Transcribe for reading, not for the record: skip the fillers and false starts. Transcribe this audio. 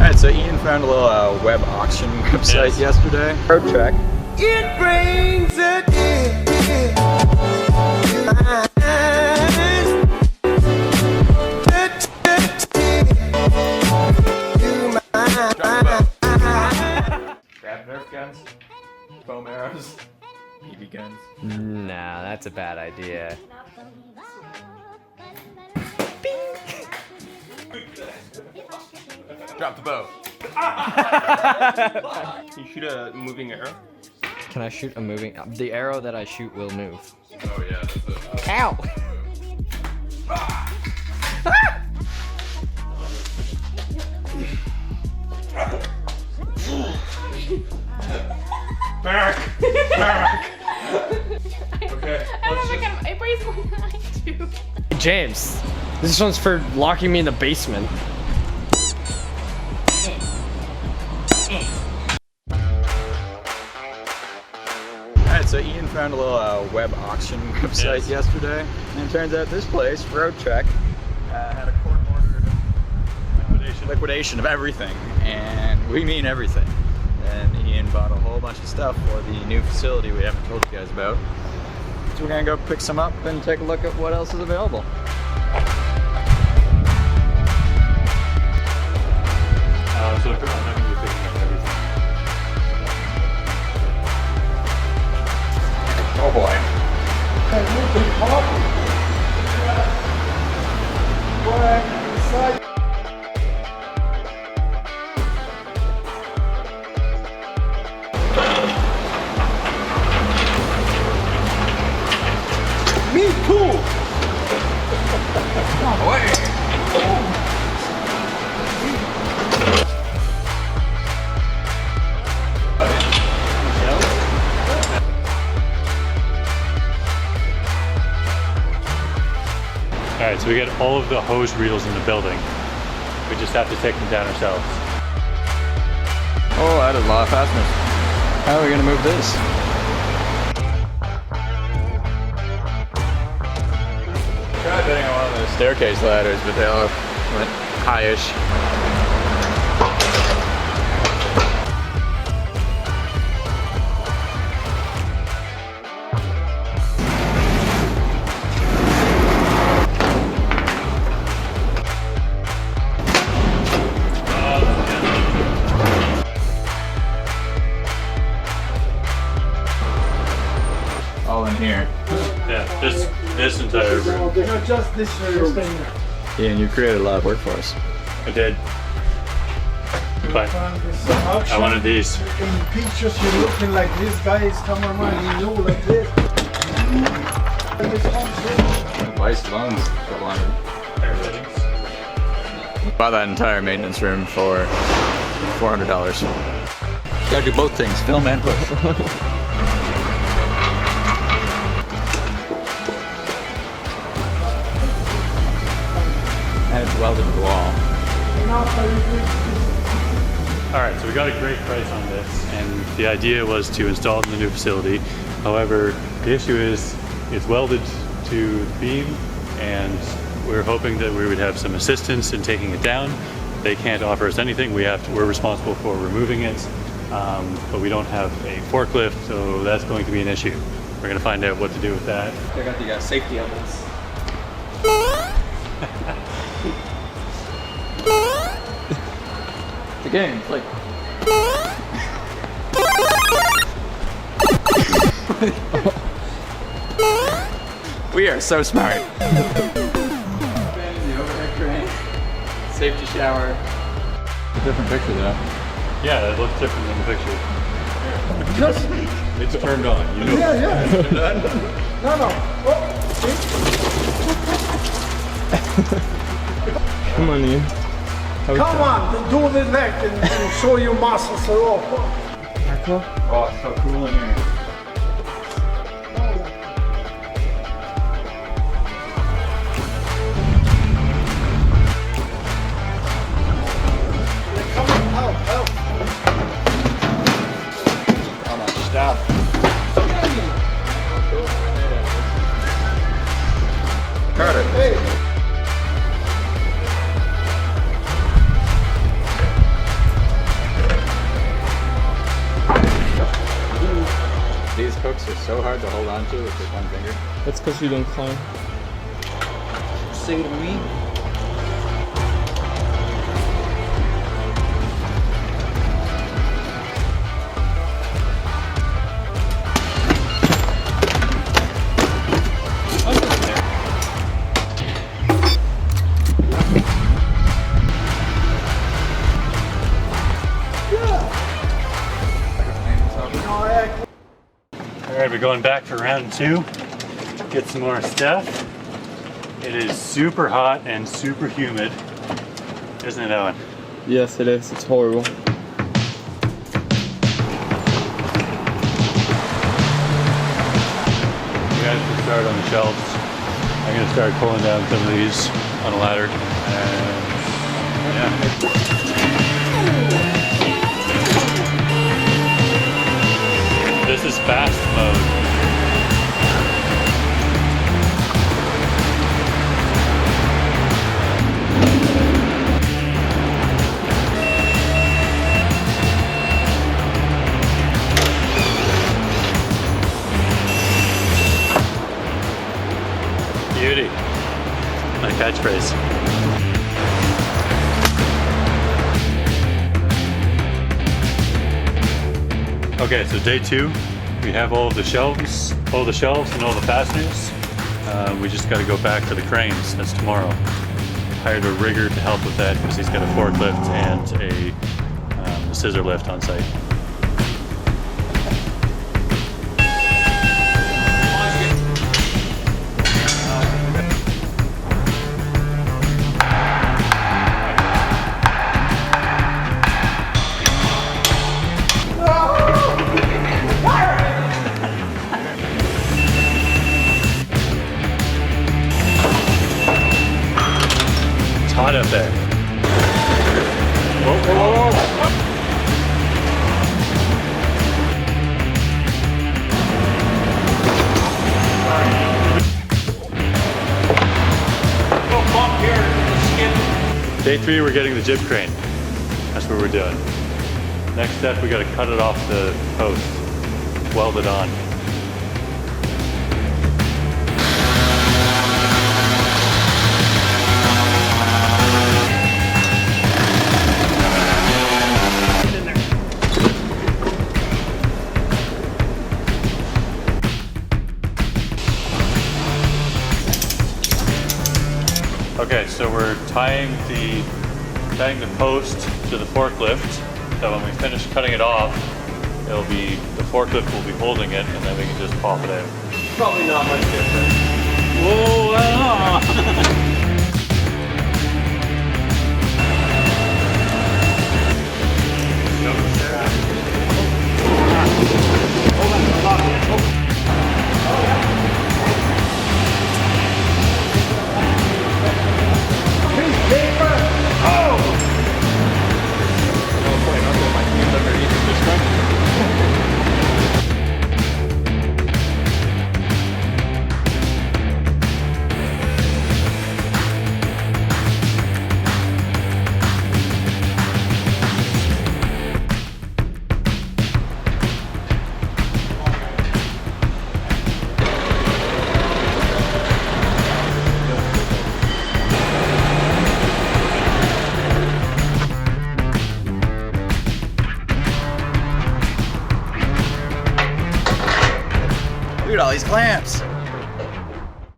Alright, so Ian found a little web auction website yesterday. Road check. It brings a day to my eyes. Grab Nerf guns, foam arrows, BB guns. Nah, that's a bad idea. Drop the bow. You shoot a moving arrow? Can I shoot a moving? The arrow that I shoot will move. Oh yeah, that's it. Ow! Back! Okay. I brace more than I do. James, this one's for locking me in the basement. Alright, so Ian found a little web auction website yesterday, and it turns out this place, Road Check, had a court-ordered liquidation of everything, and we mean everything. And Ian bought a whole bunch of stuff for the new facility we haven't told you guys about. So we're gonna go pick some up and take a look at what else is available. So I'm not going to be picking up everything. Oh boy. Me too. Alright, so we get all of the hose reels in the building. We just have to take them down ourselves. Oh, that is a lot of fasteners. How are we gonna move this? Tried betting on one of those staircase ladders, but they all went high-ish. All in here. Yeah, this entire room. No, just this room. Ian, you created a lot of work for us. I did. But I wanted these. In pictures, you're looking like this guy is cameraman. You know, like this. Vice loans for London. Bought that entire maintenance room for $400. Gotta do both things, film and push. And it's welded to the wall. Alright, so we got a great price on this, and the idea was to install it in the new facility. However, the issue is it's welded to the beam, and we're hoping that we would have some assistance in taking it down. They can't offer us anything. We're responsible for removing it, but we don't have a forklift, so that's going to be an issue. We're going to find out what to do with that. They got the safety elements. It's a game, it's like... We are so smart. The overhead crane, safety shower. It's a different picture though. Yeah, it looks different in the picture. Just, It's turned on, you know. yeah. No. Oh, Come on, Ian. come on, do the neck and show your muscles are off. Oh, it's so cool in here. Help. How much stuff. Carter. Hey. just so hard to hold on to with just one finger. That's because you don't climb. Say to me. Alright, we're going back for round 2. Get some more stuff. It is super hot and super humid. Isn't it, Owen? Yes, it is. It's horrible. You guys can start on the shelves. I'm going to start pulling down some of these on a ladder. And yeah. This is fast mode. Beauty. My catchphrase. Okay, so day 2, we have all the shelves and all the fasteners. We just got to go back for the cranes. That's tomorrow. Hired a rigger to help with that because he's got a forklift and a scissor lift on site. Hot up there. Whoa, whoa, whoa. Day 3, we're getting the jib crane. That's what we're doing. Next step, we got to cut it off the post, weld it on. Okay, so we're tying the post to the forklift, so when we finish cutting it off, the forklift will be holding it, and then we can just pop it out. Probably not much different. Whoa! Look at all these clamps.